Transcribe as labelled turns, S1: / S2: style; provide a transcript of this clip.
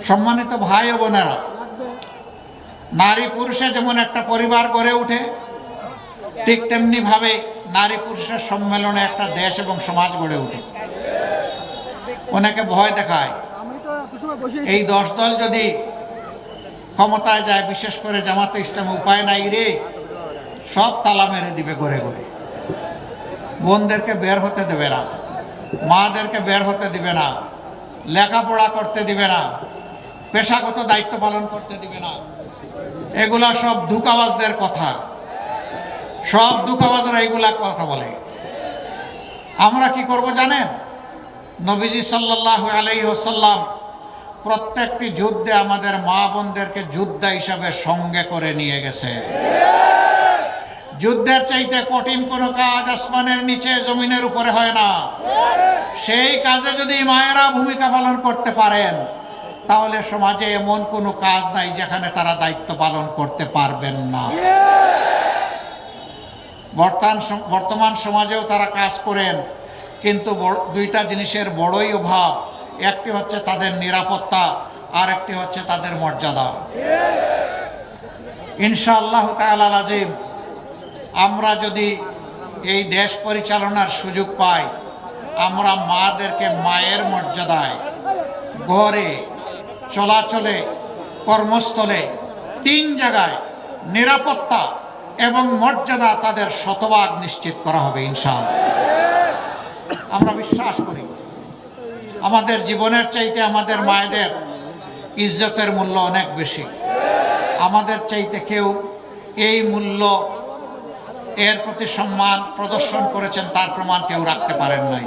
S1: সম্মানিত ভাই ও বোনেরা, নারী পুরুষে যেমন একটা পরিবার গড়ে ওঠে, ঠিক তেমনি ভাবে নারী পুরুষের সম্মেলনে একটা দেশ এবং সমাজ গড়ে ওঠে। অনেকে ভয় দেখায় এই 10 দল যদি ক্ষমতায় যায়, বিশেষ করে জামাতে ইসলাম, উপায় নাই রে, সব তালা মেরে দিবে ঘরে ঘরে। বোনদেরকে বের হতে দেবে না, মাদেরকে বের হতে দিবে না, লেখাপড়া করতে দিবে না, পেশাগত দায়িত্ব পালন করতে দিবে না। এগুলা সব ধোঁকাবাজদের কথা, সব ধোঁকাবাজরা এগুলা কথা বলে। আমরা কি করব জানেন? নবীজি সাল্লাল্লাহু আলাইহি ওয়াসাল্লাম প্রত্যেকটি যুদ্ধে আমাদের মা বোনদেরকে যোদ্ধা হিসাবে সঙ্গে করে নিয়ে গেছে। যুদ্ধের চাইতে কঠিন কোনো কাজ আসমানের নিচে জমিনের উপরে হয় না। সেই কাজে যদি মায়েরা ভূমিকা পালন করতে পারেন, তাহলে সমাজে এমন কোনো কাজ নাই যেখানে তারা দায়িত্ব পালন করতে পারবেন না। বর্তমান সমাজেও তারা কাজ করেন, কিন্তু দুইটা জিনিসের বড়ই অভাব। একটি হচ্ছে তাদের নিরাপত্তা, আর একটি হচ্ছে তাদের মর্যাদা। ইনশাআল্লাহ তাআলা আযীম, আমরা যদি এই দেশ পরিচালনার সুযোগ পাই, আমরা মাদেরকে মায়ের মর্যাদায়, ঘরে, চলাচলে, কর্মস্থলে, 3 জায়গায় নিরাপত্তা এবং মর্যাদা তাদের শতভাগ নিশ্চিত করা হবে ইনশাআল্লাহ। আমরা বিশ্বাস করি আমাদের জীবনের চাইতে আমাদের মায়েদের ইজ্জতের মূল্য অনেক বেশি। আমাদের চাইতে কেউ এই মূল্য, এর প্রতি সম্মান প্রদর্শন করেছেন তার প্রমাণ কেউ রাখতে পারেন নাই।